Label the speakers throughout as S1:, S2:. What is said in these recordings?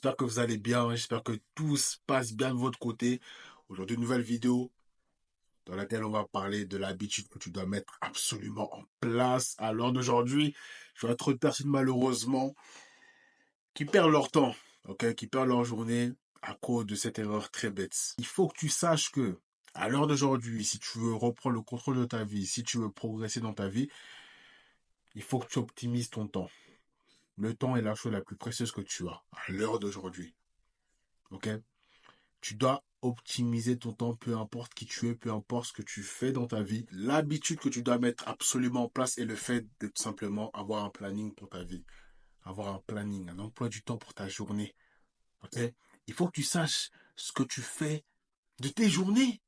S1: J'espère que vous allez bien, j'espère que tout se passe bien de votre côté. Aujourd'hui, une nouvelle vidéo dans laquelle on va parler de l'habitude que tu dois mettre absolument en place à l'heure d'aujourd'hui. Je vois trop de personnes malheureusement qui perdent leur temps, ok, qui perdent leur journée à cause de cette erreur très bête. Il faut que tu saches que à l'heure d'aujourd'hui, si tu veux reprendre le contrôle de ta vie, si tu veux progresser dans ta vie, il faut que tu optimises ton temps. Le temps est la chose la plus précieuse que tu as à l'heure d'aujourd'hui. Ok? Tu dois optimiser ton temps, peu importe qui tu es, peu importe ce que tu fais dans ta vie. L'habitude que tu dois mettre absolument en place est le fait de tout simplement avoir un planning pour ta vie. Avoir un planning, un emploi du temps pour ta journée. Ok? Il faut que tu saches ce que tu fais de tes journées.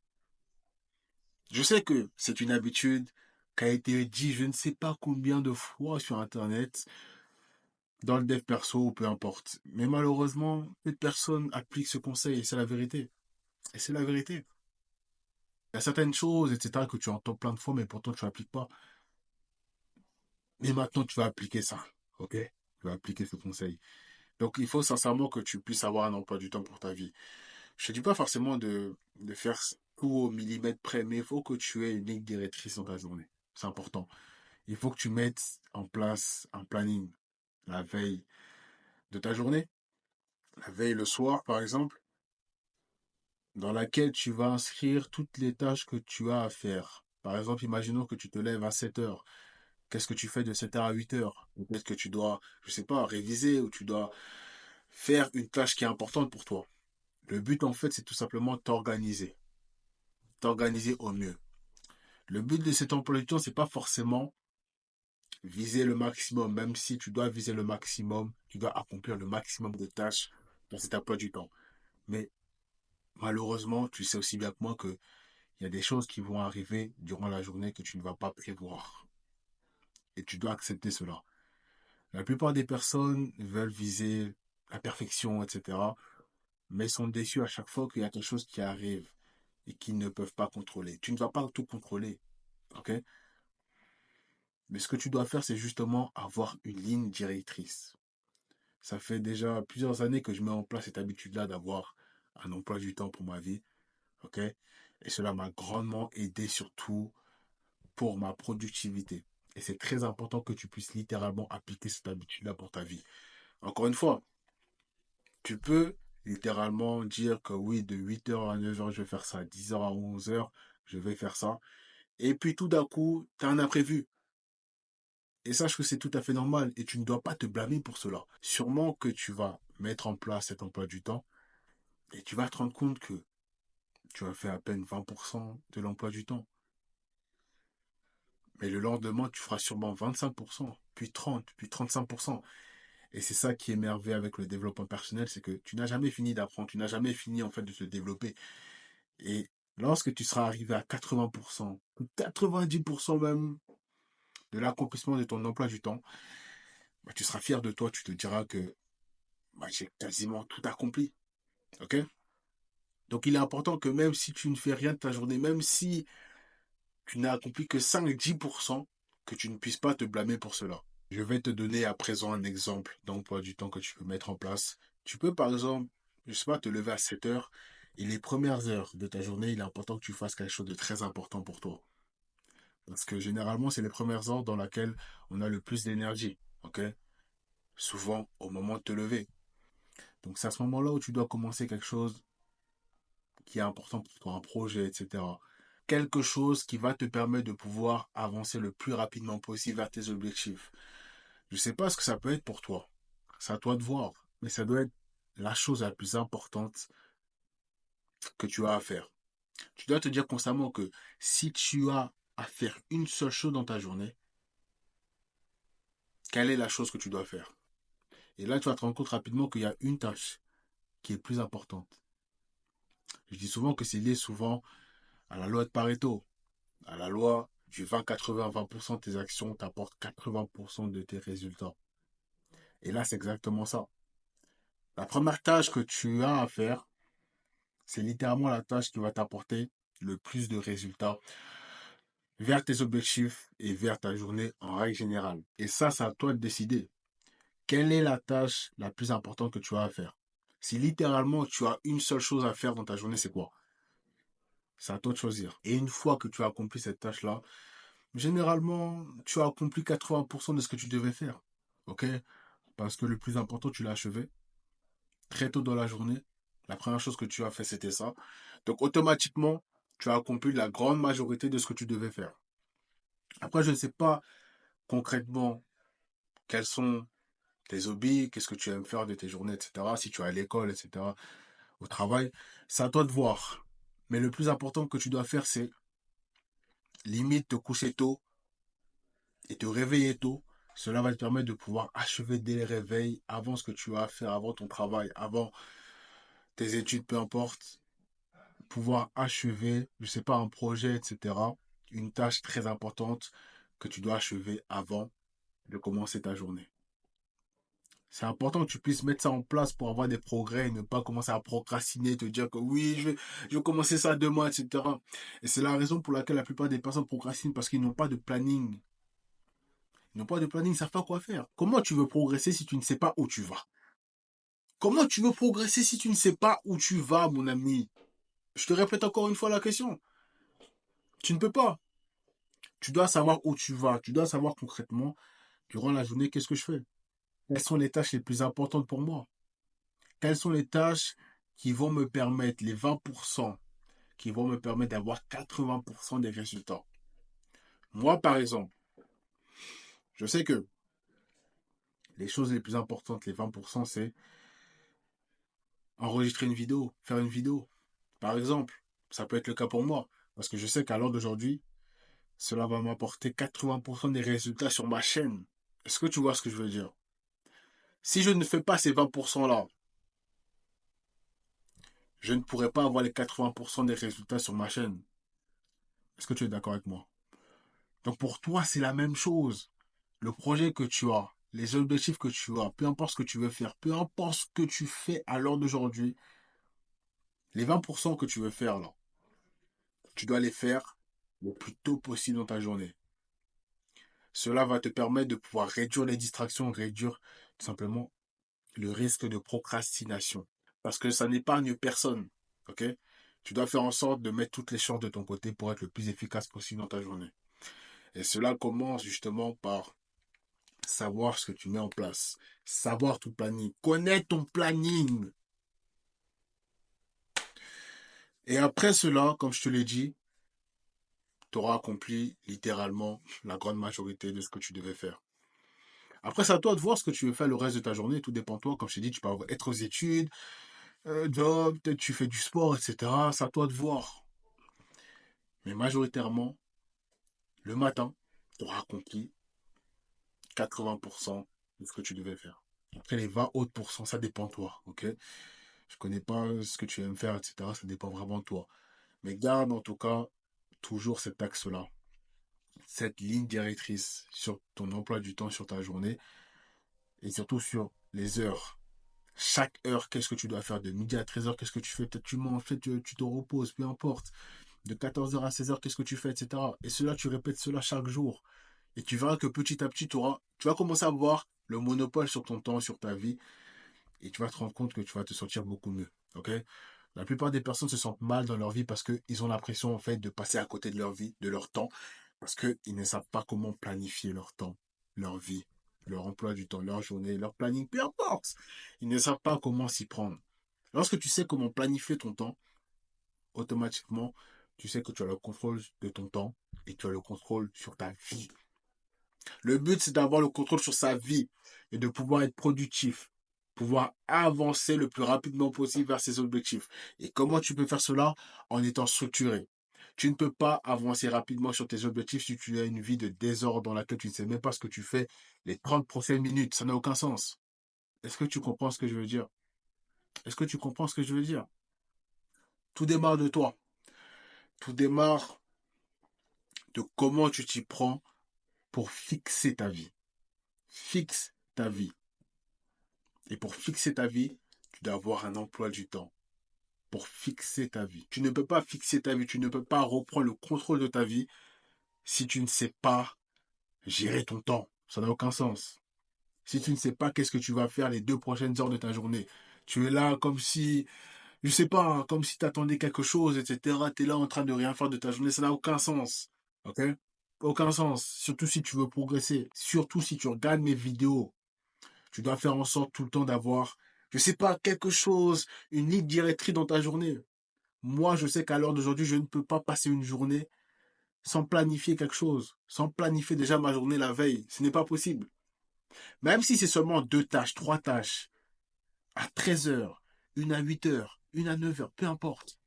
S1: Je sais que c'est une habitude qui a été dit je ne sais pas combien de fois sur Internet, dans le dev perso ou peu importe. Mais malheureusement, peu de personnes appliquent ce conseil et c'est la vérité. Et c'est la vérité. Il y a certaines choses, etc., que tu entends plein de fois, mais pourtant tu n'appliques pas. Mais maintenant, tu vas appliquer ça. OK? Tu vas appliquer ce conseil. Donc, il faut sincèrement que tu puisses avoir un emploi du temps pour ta vie. Je ne te dis pas forcément de faire tout au millimètre près, mais il faut que tu aies une ligne directrice dans ta journée. C'est important. Il faut que tu mettes en place un planning la veille de ta journée, la veille le soir, par exemple, dans laquelle tu vas inscrire toutes les tâches que tu as à faire. Par exemple, imaginons que tu te lèves à 7 heures. Qu'est-ce que tu fais de 7 heures à 8 heures? Peut-être que tu dois, je sais pas, réviser ou tu dois faire une tâche qui est importante pour toi. Le but, en fait, c'est tout simplement t'organiser. T'organiser au mieux. Le but de cet emploi du temps, c'est pas forcément viser le maximum. Même si tu dois viser le maximum, tu dois accomplir le maximum de tâches dans cet emploi du temps. Mais malheureusement, tu sais aussi bien que moi que il y a des choses qui vont arriver durant la journée que tu ne vas pas prévoir. Et tu dois accepter cela. La plupart des personnes veulent viser la perfection, etc., mais sont déçus à chaque fois qu'il y a quelque chose qui arrive et qu'ils ne peuvent pas contrôler. Tu ne vas pas tout contrôler, ok? Mais ce que tu dois faire, c'est justement avoir une ligne directrice. Ça fait déjà plusieurs années que je mets en place cette habitude-là d'avoir un emploi du temps pour ma vie, ok? Et cela m'a grandement aidé surtout pour ma productivité. Et c'est très important que tu puisses littéralement appliquer cette habitude-là pour ta vie. Encore une fois, tu peux littéralement dire que oui, de 8 heures à 9 heures, je vais faire ça, 10 heures à 11 heures, je vais faire ça. Et puis tout d'un coup, tu as un imprévu. Et sache que c'est tout à fait normal et tu ne dois pas te blâmer pour cela. Sûrement que tu vas mettre en place cet emploi du temps et tu vas te rendre compte que tu as fait à peine 20% de l'emploi du temps. Mais le lendemain, tu feras sûrement 25%, puis 30, puis 35%. Et c'est ça qui est merveilleux avec le développement personnel, c'est que tu n'as jamais fini d'apprendre, tu n'as jamais fini en fait de te développer. Et lorsque tu seras arrivé à 80%, ou 90% même de l'accomplissement de ton emploi du temps, bah, tu seras fier de toi, tu te diras que bah, j'ai quasiment tout accompli. Ok? Donc il est important que même si tu ne fais rien de ta journée, même si tu n'as accompli que 5-10%, que tu ne puisses pas te blâmer pour cela. Je vais te donner à présent un exemple d'emploi du temps que tu peux mettre en place. Tu peux par exemple, je sais pas, te lever à 7 heures et les premières heures de ta journée, il est important que tu fasses quelque chose de très important pour toi. Parce que généralement, c'est les premières heures dans lesquelles on a le plus d'énergie. Ok? Souvent au moment de te lever. Donc c'est à ce moment-là où tu dois commencer quelque chose qui est important pour toi, un projet, etc. Quelque chose qui va te permettre de pouvoir avancer le plus rapidement possible vers tes objectifs. Je ne sais pas ce que ça peut être pour toi. C'est à toi de voir. Mais ça doit être la chose la plus importante que tu as à faire. Tu dois te dire constamment que si tu as à faire une seule chose dans ta journée, quelle est la chose que tu dois faire? Et là, tu vas te rendre compte rapidement qu'il y a une tâche qui est plus importante. Je dis souvent que c'est lié souvent à la loi de Pareto, à la loi du 20-80, 20% de tes actions t'apportent 80% de tes résultats. Et là, c'est exactement ça. La première tâche que tu as à faire, c'est littéralement la tâche qui va t'apporter le plus de résultats vers tes objectifs et vers ta journée en règle générale. Et ça, c'est à toi de décider. Quelle est la tâche la plus importante que tu as à faire? Si littéralement tu as une seule chose à faire dans ta journée, c'est quoi? C'est à toi de choisir. Et une fois que tu as accompli cette tâche-là, généralement, tu as accompli 80% de ce que tu devais faire. Ok? Parce que le plus important, tu l'as achevé très tôt dans la journée. La première chose que tu as fait, c'était ça. Donc, automatiquement, tu as accompli la grande majorité de ce que tu devais faire. Après, je ne sais pas concrètement quels sont tes hobbies, qu'est-ce que tu aimes faire de tes journées, etc. Si tu es à l'école, etc. Au travail, c'est à toi de voir. Mais le plus important que tu dois faire, c'est limite te coucher tôt et te réveiller tôt. Cela va te permettre de pouvoir achever dès les réveils, avant ce que tu as à faire, avant ton travail, avant tes études, peu importe. Pouvoir achever, je sais pas, un projet, etc. Une tâche très importante que tu dois achever avant de commencer ta journée. C'est important que tu puisses mettre ça en place pour avoir des progrès et ne pas commencer à procrastiner, te dire que oui, je vais commencer ça demain, etc. Et c'est la raison pour laquelle la plupart des personnes procrastinent parce qu'ils n'ont pas de planning. Ils n'ont pas de planning, ils ne savent pas quoi faire. Comment tu veux progresser si tu ne sais pas où tu vas? Comment tu veux progresser si tu ne sais pas où tu vas, mon ami? Je te répète encore une fois la question. Tu ne peux pas. Tu dois savoir où tu vas. Tu dois savoir concrètement, durant la journée, qu'est-ce que je fais? Quelles sont les tâches les plus importantes pour moi? Quelles sont les tâches qui vont me permettre, les 20%, qui vont me permettre d'avoir 80% des résultats? Moi, par exemple, je sais que les choses les plus importantes, les 20%, c'est enregistrer une vidéo, faire une vidéo. Par exemple, ça peut être le cas pour moi, parce que je sais qu'à l'heure d'aujourd'hui, cela va m'apporter 80% des résultats sur ma chaîne. Est-ce que tu vois ce que je veux dire? Si je ne fais pas ces 20%-là, je ne pourrais pas avoir les 80% des résultats sur ma chaîne. Est-ce que tu es d'accord avec moi? Donc pour toi, c'est la même chose. Le projet que tu as, les objectifs que tu as, peu importe ce que tu veux faire, peu importe ce que tu fais à l'heure d'aujourd'hui, les 20% que tu veux faire là, tu dois les faire le plus tôt possible dans ta journée. Cela va te permettre de pouvoir réduire les distractions, réduire tout simplement le risque de procrastination. Parce que ça n'épargne personne. Ok? Tu dois faire en sorte de mettre toutes les chances de ton côté pour être le plus efficace possible dans ta journée. Et cela commence justement par savoir ce que tu mets en place, savoir ton planning, connaître ton planning. Et après cela, comme je te l'ai dit, tu auras accompli littéralement la grande majorité de ce que tu devais faire. Après, c'est à toi de voir ce que tu veux faire le reste de ta journée. Tout dépend de toi. Comme je t'ai dit, tu peux être aux études, job, peut-être tu fais du sport, etc. C'est à toi de voir. Mais majoritairement, le matin, tu auras accompli 80% de ce que tu devais faire. Après, les 20 autres pourcents, ça dépend de toi. Ok? Je connais pas ce que tu aimes faire, etc. Ça dépend vraiment de toi. Mais garde en tout cas toujours cet axe-là, cette ligne directrice sur ton emploi du temps, sur ta journée et surtout sur les heures. Chaque heure, qu'est-ce que tu dois faire? De midi à 13h, qu'est-ce que tu fais? Peut-être tu manges, peut-être tu te reposes, peu importe. De 14h à 16h, qu'est-ce que tu fais, etc. Et cela, tu répètes cela chaque jour. Et tu verras que petit à petit, tu vas commencer à avoir le monopole sur ton temps, sur ta vie. Et tu vas te rendre compte que tu vas te sentir beaucoup mieux. Ok? La plupart des personnes se sentent mal dans leur vie parce qu'ils ont l'impression, en fait, de passer à côté de leur vie, de leur temps, parce qu'ils ne savent pas comment planifier leur temps, leur vie, leur emploi du temps, leur journée, leur planning, peu importe. Ils ne savent pas comment s'y prendre. Lorsque tu sais comment planifier ton temps, automatiquement, tu sais que tu as le contrôle de ton temps et tu as le contrôle sur ta vie. Le but, c'est d'avoir le contrôle sur sa vie et de pouvoir être productif, pouvoir avancer le plus rapidement possible vers ses objectifs. Et comment tu peux faire cela? En étant structuré. Tu ne peux pas avancer rapidement sur tes objectifs si tu as une vie de désordre dans laquelle tu ne sais même pas ce que tu fais les 30 prochaines minutes. Ça n'a aucun sens. Est-ce que tu comprends ce que je veux dire? Est-ce que tu comprends ce que je veux dire? Tout démarre de toi. Tout démarre de comment tu t'y prends pour fixer ta vie. Fixe ta vie. Et pour fixer ta vie, tu dois avoir un emploi du temps. Pour fixer ta vie. Tu ne peux pas fixer ta vie, tu ne peux pas reprendre le contrôle de ta vie si tu ne sais pas gérer ton temps. Ça n'a aucun sens. Si tu ne sais pas qu'est-ce que tu vas faire les 2 prochaines heures de ta journée, Tu es là comme si, je sais pas, hein, comme si tu attendais quelque chose, etc. Tu es là en train de rien faire de ta journée. Ça n'a aucun sens. Ok? Aucun sens. Surtout si tu veux progresser. Surtout si tu regardes mes vidéos. Tu dois faire en sorte tout le temps d'avoir, je sais pas, quelque chose, une ligne directrice dans ta journée. Moi, je sais qu'à l'heure d'aujourd'hui, je ne peux pas passer une journée sans planifier quelque chose, sans planifier déjà ma journée la veille. Ce n'est pas possible. Même si c'est seulement 2 tâches, 3 tâches, à 13 heures, une à 8 heures, une à 9 heures, peu importe.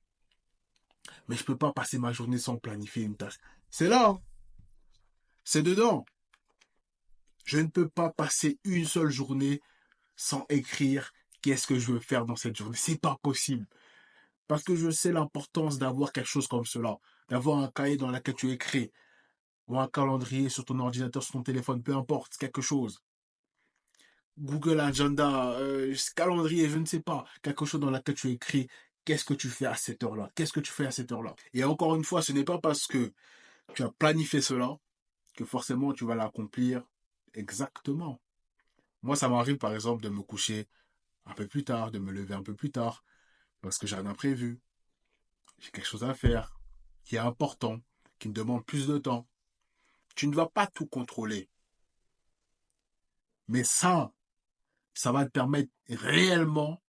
S1: Mais je ne peux pas passer ma journée sans planifier une tâche. C'est là, hein. C'est dedans. Je ne peux pas passer une seule journée sans écrire qu'est-ce que je veux faire dans cette journée. C'est pas possible. Parce que je sais l'importance d'avoir quelque chose comme cela. D'avoir un cahier dans lequel tu écris. Ou un calendrier sur ton ordinateur, sur ton téléphone, peu importe, quelque chose. Google Agenda, calendrier, je ne sais pas. Quelque chose dans lequel tu écris qu'est-ce que tu fais à cette heure-là. Qu'est-ce que tu fais à cette heure-là. Et encore une fois, ce n'est pas parce que tu as planifié cela que forcément tu vas l'accomplir exactement. Moi, ça m'arrive par exemple de me coucher un peu plus tard, de me lever un peu plus tard, parce que j'ai un imprévu, j'ai quelque chose à faire, qui est important, qui me demande plus de temps. Tu ne vas pas tout contrôler. Mais ça va te permettre réellement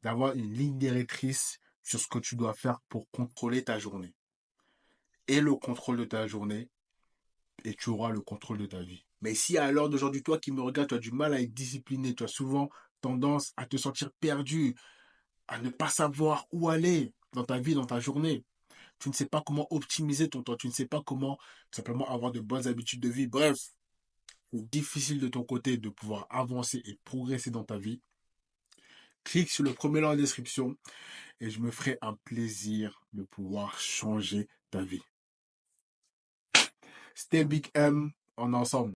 S1: d'avoir une ligne directrice sur ce que tu dois faire pour contrôler ta journée. Et le contrôle de ta journée, et tu auras le contrôle de ta vie. Mais si à l'heure d'aujourd'hui, toi qui me regardes, tu as du mal à être discipliné, tu as souvent tendance à te sentir perdu, à ne pas savoir où aller dans ta vie, dans ta journée. Tu ne sais pas comment optimiser ton temps, tu ne sais pas comment simplement avoir de bonnes habitudes de vie. Bref, c'est difficile de ton côté de pouvoir avancer et progresser dans ta vie. Clique sur le premier lien en description et je me ferai un plaisir de pouvoir changer ta vie. C'était Big M, on est ensemble.